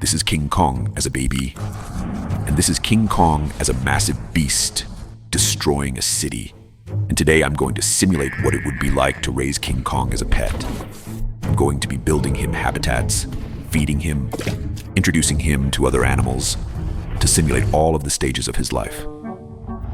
This is King Kong as a baby, and this is King Kong as a massive beast destroying a city. And today I'm going to simulate what it would be like to raise King Kong as a pet. I'm going to be building him habitats, feeding him, introducing him to other animals, to simulate all of the stages of his life.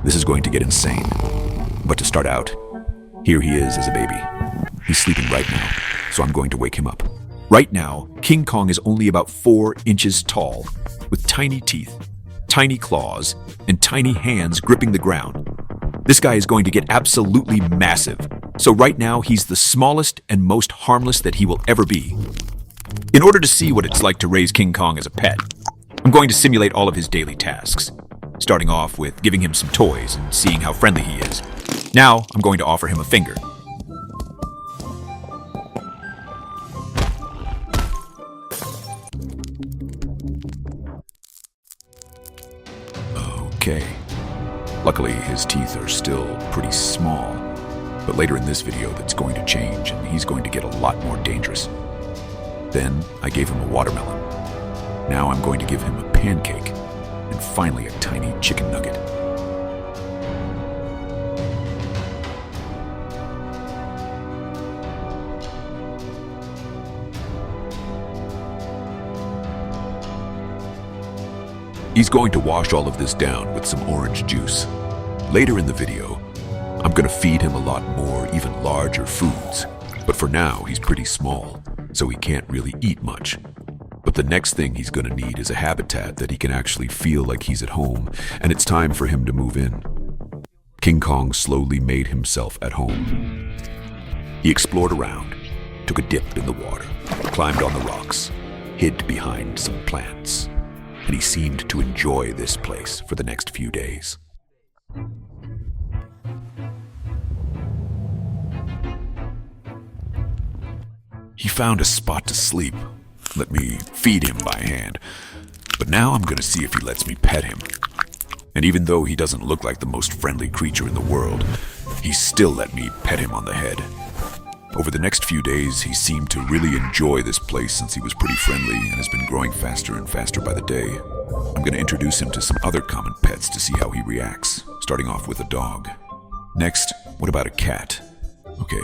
This is going to get insane. But to start out, here he is as a baby. He's sleeping right now, so I'm going to wake him up. Right now, King Kong is only about 4 inches tall, with tiny teeth, tiny claws, and tiny hands gripping the ground. This guy is going to get absolutely massive. So right now, he's the smallest and most harmless that he will ever be. In order to see what it's like to raise King Kong as a pet, I'm going to simulate all of his daily tasks, starting off with giving him some toys and seeing how friendly he is. Now, I'm going to offer him a finger. Okay. Luckily, his teeth are still pretty small, but later in this video that's going to change and he's going to get a lot more dangerous. Then I gave him a watermelon. Now I'm going to give him a pancake, and finally a tiny chicken nugget. He's going to wash all of this down with some orange juice. Later in the video, I'm going to feed him a lot more, even larger foods. But for now, he's pretty small, so he can't really eat much. But the next thing he's going to need is a habitat that he can actually feel like he's at home, and it's time for him to move in. King Kong slowly made himself at home. He explored around, took a dip in the water, climbed on the rocks, hid behind some plants, and he seemed to enjoy this place for the next few days. He found a spot to sleep. Let me feed him by hand. But now I'm going to see if he lets me pet him. And even though he doesn't look like the most friendly creature in the world, he still let me pet him on the head. Over the next few days, he seemed to really enjoy this place since he was pretty friendly and has been growing faster and faster by the day. I'm going to introduce him to some other common pets to see how he reacts, starting off with a dog. Next, what about a cat? Okay,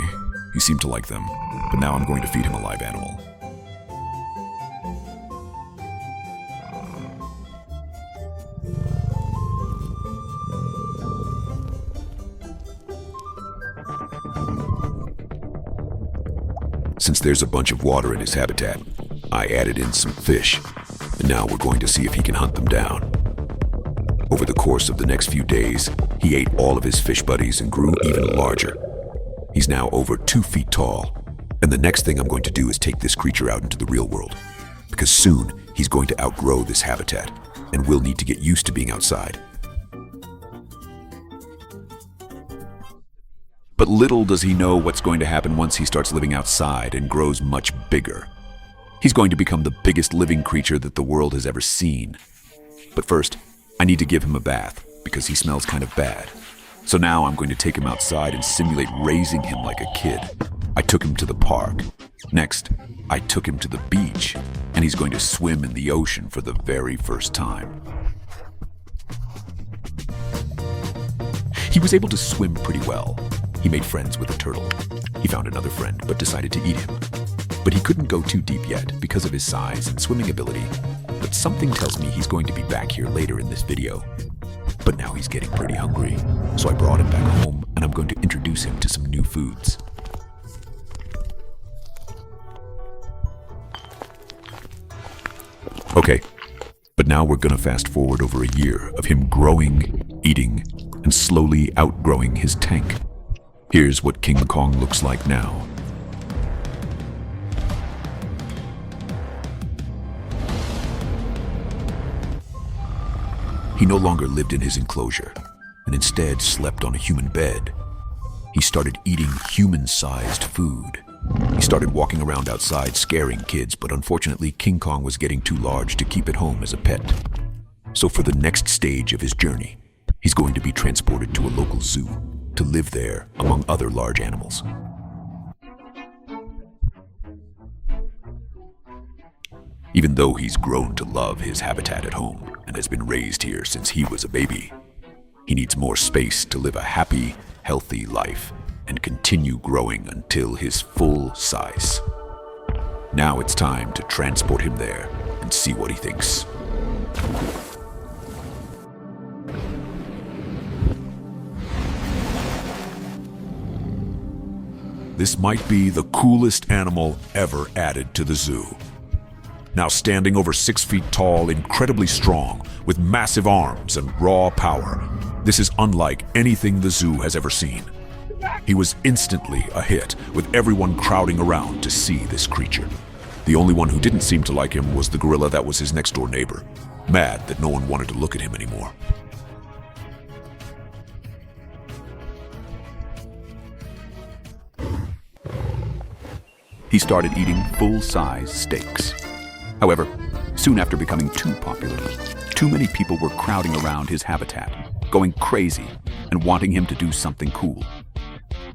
he seemed to like them, but now I'm going to feed him a live animal. Since there's a bunch of water in his habitat, I added in some fish, and now we're going to see if he can hunt them down. Over the course of the next few days, he ate all of his fish buddies and grew even larger. He's now over 2 feet tall, and the next thing I'm going to do is take this creature out into the real world, because soon he's going to outgrow this habitat, and will need to get used to being outside. But little does he know what's going to happen once he starts living outside and grows much bigger. He's going to become the biggest living creature that the world has ever seen. But first, I need to give him a bath because he smells kind of bad. So now I'm going to take him outside and simulate raising him like a kid. I took him to the park. Next, I took him to the beach, and he's going to swim in the ocean for the very first time. He was able to swim pretty well. He made friends with a turtle. He found another friend, but decided to eat him. But he couldn't go too deep yet because of his size and swimming ability. But something tells me he's going to be back here later in this video. But now he's getting pretty hungry, so I brought him back home, and I'm going to introduce him to some new foods. Okay, but now we're gonna fast forward over a year of him growing, eating, and slowly outgrowing his tank. Here's what King Kong looks like now. He no longer lived in his enclosure, and instead slept on a human bed. He started eating human-sized food. He started walking around outside scaring kids, but unfortunately King Kong was getting too large to keep at home as a pet. So for the next stage of his journey, he's going to be transported to a local zoo to live there among other large animals. Even though he's grown to love his habitat at home and has been raised here since he was a baby, he needs more space to live a happy, healthy life and continue growing until his full size. Now it's time to transport him there and see what he thinks. This might be the coolest animal ever added to the zoo. Now standing over 6 feet tall, incredibly strong, with massive arms and raw power, this is unlike anything the zoo has ever seen. He was instantly a hit, with everyone crowding around to see this creature. The only one who didn't seem to like him was the gorilla that was his next-door neighbor, mad that no one wanted to look at him anymore. He started eating full-size steaks. However, soon after becoming too popular, too many people were crowding around his habitat, going crazy and wanting him to do something cool.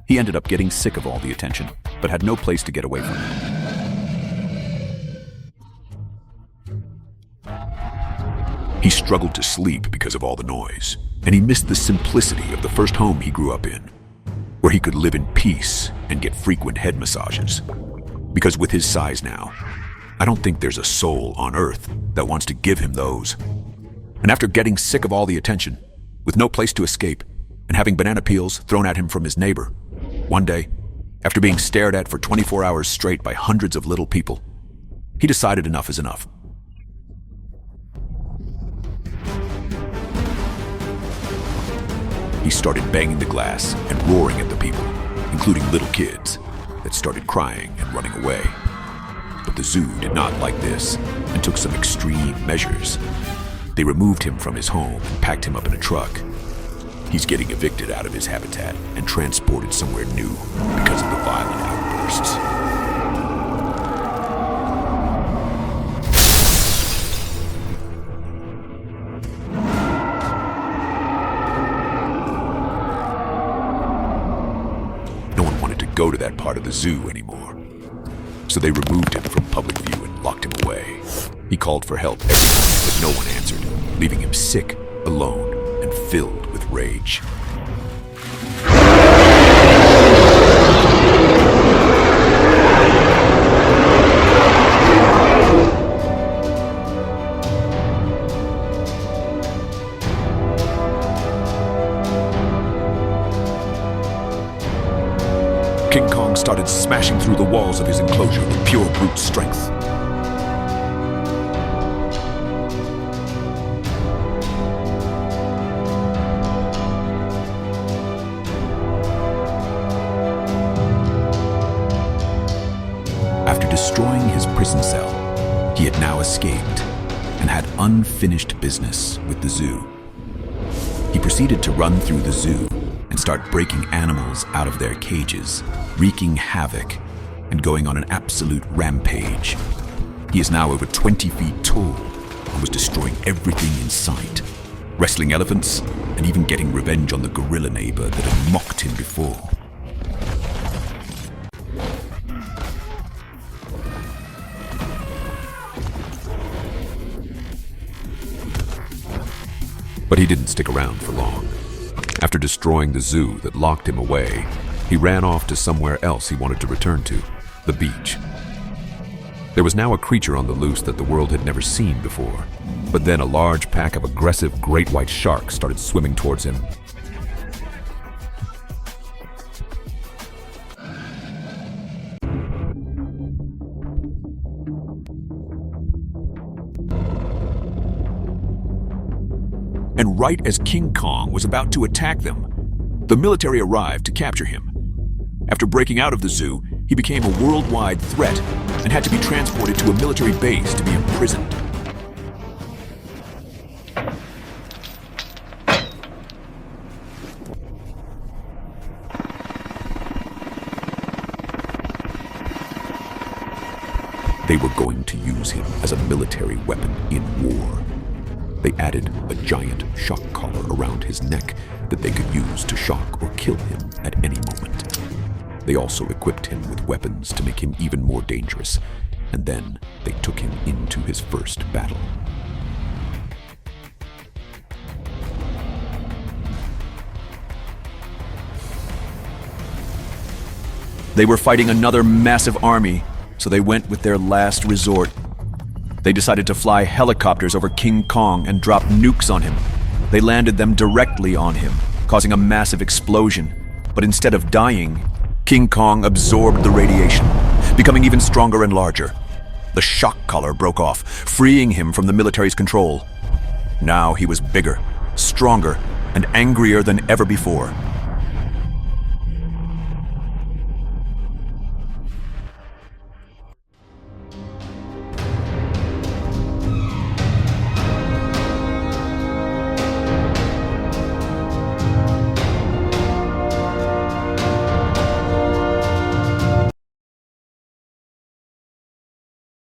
He ended up getting sick of all the attention, but had no place to get away from it. He struggled to sleep because of all the noise, and he missed the simplicity of the first home he grew up in, where he could live in peace and get frequent head massages. Because with his size now, I don't think there's a soul on Earth that wants to give him those. And after getting sick of all the attention, with no place to escape, and having banana peels thrown at him from his neighbor, one day, after being stared at for 24 hours straight by hundreds of little people, he decided enough is enough. He started banging the glass and roaring at the people, including little kids, that started crying and running away. But the zoo did not like this and took some extreme measures. They removed him from his home and packed him up in a truck. He's getting evicted out of his habitat and transported somewhere new because of the violent outbursts. No one wanted to go to that part of the zoo anymore, so they removed him from public view and locked him away. He called for help every time, but no one answered, leaving him sick, alone, and filled with rage. King Kong started smashing through the walls of his enclosure with pure brute strength. After destroying his prison cell, he had now escaped and had unfinished business with the zoo. He proceeded to run through the zoo and start breaking animals out of their cages, wreaking havoc and going on an absolute rampage. He is now over 20 feet tall and was destroying everything in sight, wrestling elephants and even getting revenge on the gorilla neighbor that had mocked him before. But he didn't stick around for long. After destroying the zoo that locked him away, he ran off to somewhere else he wanted to return to, the beach. There was now a creature on the loose that the world had never seen before, but then a large pack of aggressive great white sharks started swimming towards him. And right as King Kong was about to attack them, the military arrived to capture him. After breaking out of the zoo, he became a worldwide threat and had to be transported to a military base to be imprisoned. They were going to use him as a military weapon in war. They added a giant shock collar around his neck that they could use to shock or kill him at any moment. They also equipped him with weapons to make him even more dangerous, And then they took him into his first battle. They were fighting another massive army, so they went with their last resort. They decided to fly helicopters over King Kong and drop nukes on him. They landed them directly on him, causing a massive explosion. But instead of dying, King Kong absorbed the radiation, becoming even stronger and larger. The shock collar broke off, freeing him from the military's control. Now he was bigger, stronger, and angrier than ever before.